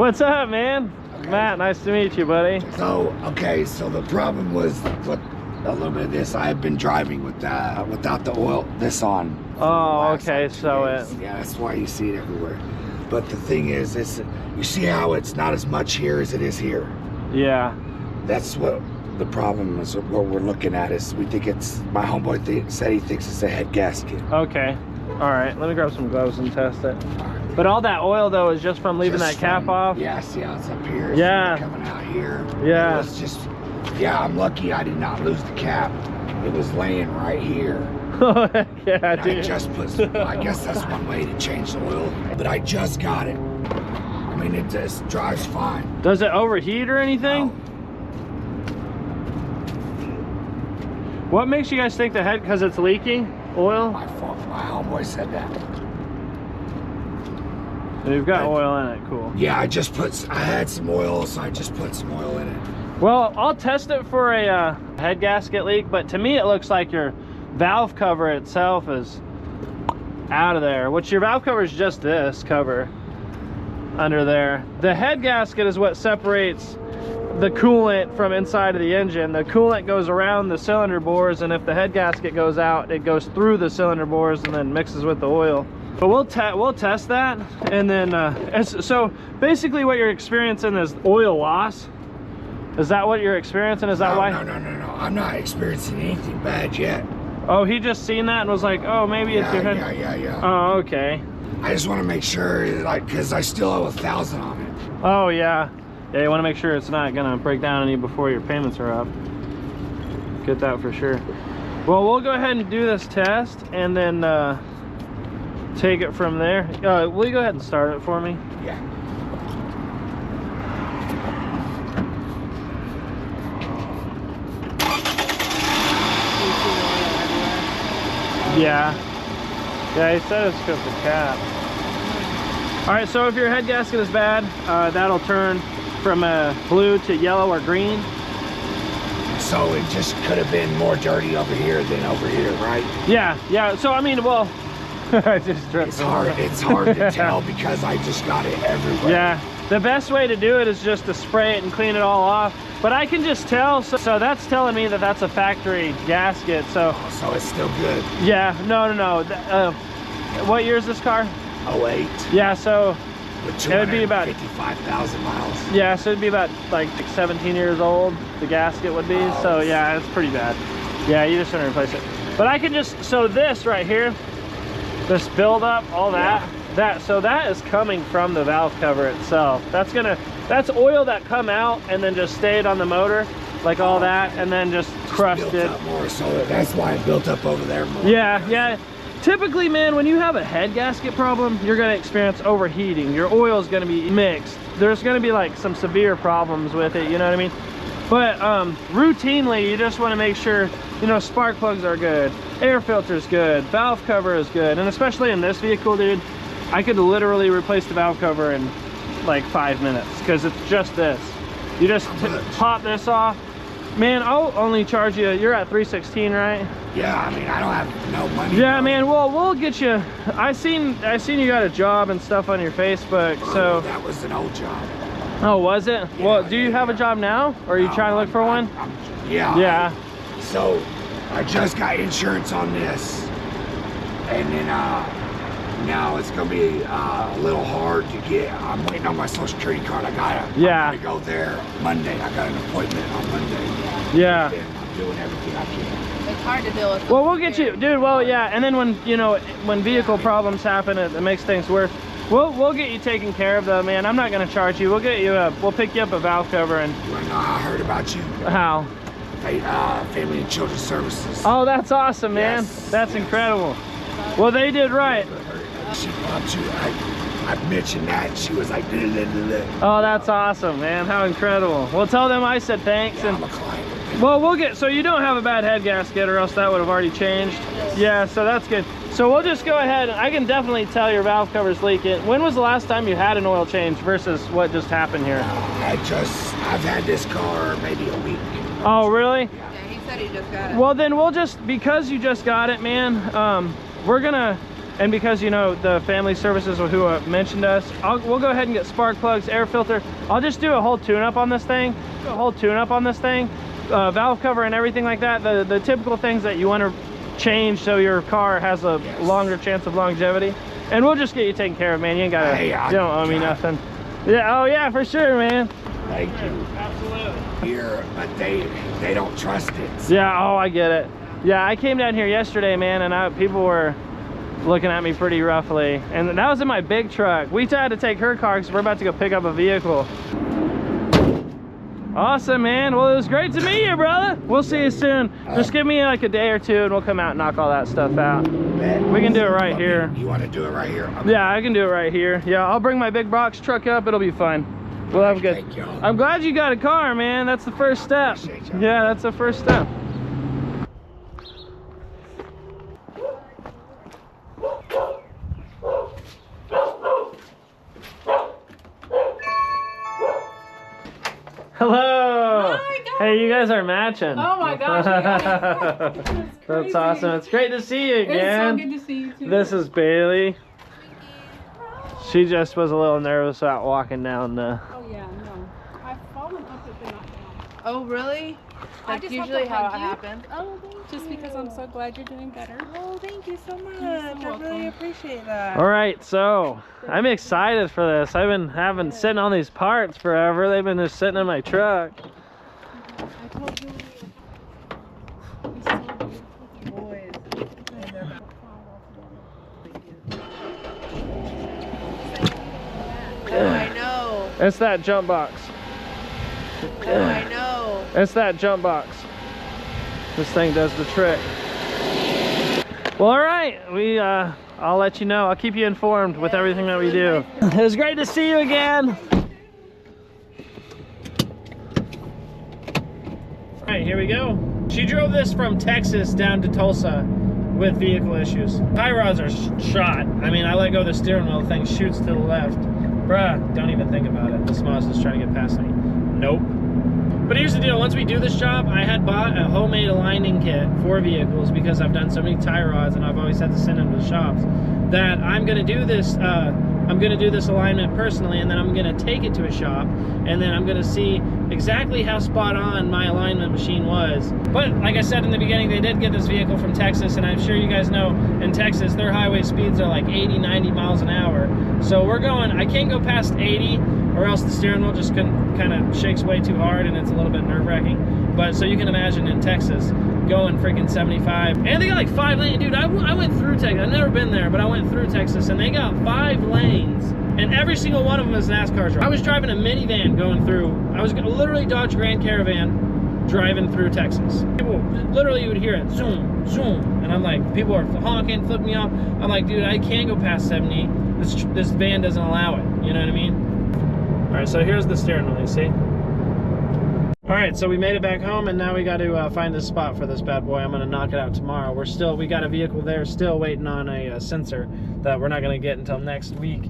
What's up, man? Okay. Matt, nice to meet you, buddy. So, okay, so the problem was with a little bit of this. I've been driving with without the oil, this on. Oh, okay, so yeah, that's why you see it everywhere. But the thing is, you see how it's not as much here as it is here. Yeah. That's what the problem is. What we're looking at is we think it's, my homeboy said he thinks it's a head gasket. Okay. All right, let me grab some gloves and test it. But all that oil though is just from leaving that cap off? Yeah, see how it's up here? Yeah. It's coming out here. Yeah. It was just, yeah, I'm lucky I did not lose the cap. It was laying right here. Yeah, dude. I just put, I guess that's one way to change the oil. But I just got it. I mean, it just drives fine. Does it overheat or anything? No. What makes you guys think the head, because it's leaking oil? My fault. My homeboy said that. So you've got oil in it, cool. Yeah, I had some oil, so I just put some oil in it. Well, I'll test it for a head gasket leak, but to me it looks like your valve cover itself is out of there, which your valve cover is just this cover under there. The head gasket is what separates the coolant from inside of the engine. The coolant goes around the cylinder bores, and if the head gasket goes out, it goes through the cylinder bores and then mixes with the oil. But we'll test that, and then so basically what you're experiencing is oil loss. Is that what you're experiencing? Is that why? No. I'm not experiencing anything bad yet. Oh, he just seen that and was like, oh, maybe it's your head. Yeah. Oh, okay. I just want to make sure, like, because I still owe 1,000 on it. Oh, yeah. Yeah, you want to make sure it's not gonna break down any before your payments are up. Get that for sure. Well, we'll go ahead and do this test and then take it from there. Will you go ahead and start it for me? Yeah. Yeah, he said it's because of the cap. All right, so if your head gasket is bad, that'll turn from blue to yellow or green. So it just could have been more dirty over here than over here, right? Yeah. So I mean, well, I just tripped. It's hard to tell because I just got it everywhere. Yeah, the best way to do it is just to spray it and clean it all off. But I can just tell, so that's telling me that that's a factory gasket. So it's still good. Yeah, no. What year is this car? 08. Yeah, so with it would be about 55,000 miles. Yeah, so it'd be about like 17 years old. The gasket would be. So yeah, it's pretty bad. Yeah, you just want to replace it. But I can just, so this right here, this buildup, all that, so that is coming from the valve cover itself. That's oil that come out and then just stayed on the motor, like all that, and then just crushed it. Up more, so that's why it built up over there more. Yeah. Typically, man, when you have a head gasket problem, you're going to experience overheating. Your oil is going to be mixed. There's going to be like some severe problems with it, you know what I mean? But routinely, you just want to make sure, you know, spark plugs are good, air filter's good, valve cover is good, and especially in this vehicle, dude, I could literally replace the valve cover in like 5 minutes because it's just this. You just pop this off. Man, I'll only charge you, you're at 316, right? Yeah, I mean, I don't have no money. Yeah, bro. Man, well, we'll get you. I seen you got a job and stuff on your Facebook, so. That was an old job. Oh, was it? Yeah, well, do you have a job now? Or are you trying to look for one? Yeah. So, I just got insurance on this. And then, now it's gonna be a little hard to get. I'm waiting on my social security card. I'm gonna go there Monday. I got an appointment on Monday. Yeah. And I'm doing everything I can. It's hard to deal with. Well, we'll get you, dude. Well, yeah. And then when vehicle problems happen, it makes things worse. We'll get you taken care of though, man. I'm not gonna charge you. We'll pick you up a valve cover and. Well, no, I heard about you. How? Family and Children's Services. Oh, that's awesome, man. That's incredible. Well, they did right. She popped you. I mentioned that, and she was like, oh, that's awesome, man. How incredible. Well, tell them I said thanks. Yeah, I'm a client. Well, so you don't have a bad head gasket, or else that would have already changed. Yeah, so that's good. So we'll just go ahead. I can definitely tell your valve cover's leaking. When was the last time you had an oil change versus what just happened here? I've had this car maybe a week. Oh, really? Yeah, he said he just got it. Well, then because you just got it, man, we're gonna And because, you know, the family services who mentioned us, we'll go ahead and get spark plugs, air filter. I'll just do a whole tune-up on this thing. Valve cover and everything like that. The typical things that you want to change so your car has a longer chance of longevity. And we'll just get you taken care of, man. You ain't gotta, you don't owe me nothing. Yeah, oh yeah, for sure, man. Thank you. Absolutely. Here, but they don't trust it. Yeah, oh, I get it. Yeah, I came down here yesterday, man, and people were looking at me pretty roughly. And that was in my big truck. We had to take her car because we're about to go pick up a vehicle. Awesome, man. Well, it was great to meet you, brother. We'll see you soon. Just give me like a day or two and we'll come out and knock all that stuff out. We can do it right here. You want to do it right here? Yeah, I can do it right here. Yeah, I'll bring my big box truck up. It'll be fun. We'll have a good. I'm glad you got a car, man. That's the first step. Yeah, that's the first step. Hello. Hi, guys. Hey, you guys are matching. Oh my gosh. That's awesome. It's great to see you again. It's so good to see you too. This is Bailey. She just was a little nervous about walking down the... Oh yeah, no. I've fallen up it but not down. Oh really? That's usually how it happens. Oh, thank you. Just because I'm so glad you're doing better. Oh, thank you so much. You're so I really appreciate that. All right, so I'm excited for this. I've been sitting on these parts forever. They've been just sitting in my truck. I told you. Boys. Oh, I know. It's that jump box. Oh, I know. It's that jump box. This thing does the trick. Well, all right. I'll let you know. I'll keep you informed with everything that we do. It was great to see you again. All right, here we go. She drove this from Texas down to Tulsa with vehicle issues. Tie rods are shot. I mean, I let go of the steering wheel, the thing shoots to the left. Bruh, don't even think about it. This mouse is trying to get past me. Nope. But here's the deal, once we do this job, I had bought a homemade aligning kit for vehicles because I've done so many tie rods and I've always had to send them to the shops, that I'm gonna do this alignment personally, and then I'm gonna take it to a shop, and then I'm gonna see exactly how spot on my alignment machine was. But like I said in the beginning, they did get this vehicle from Texas, and I'm sure you guys know in Texas, their highway speeds are like 80, 90 miles an hour. So we're going, I can't go past 80, or else the steering wheel just kind of shakes way too hard and it's a little bit nerve-wracking. But so you can imagine in Texas going freaking 75, and they got like 5 lanes. Dude, I went through Texas. I've never been there, but I went through Texas, and they got 5 lanes, and every single one of them is NASCAR drive. I was driving a minivan going through. I was literally Dodge Grand Caravan driving through Texas. People literally, you would hear it zoom, zoom, and I'm like, people are honking, flipping me off. I'm like, dude, I can't go past 70. This van doesn't allow it. You know what I mean? All right, so here's the steering wheel, you see? All right, so we made it back home, and now we got to find a spot for this bad boy. I'm gonna knock it out tomorrow. We got a vehicle there still waiting on a sensor that we're not gonna get until next week.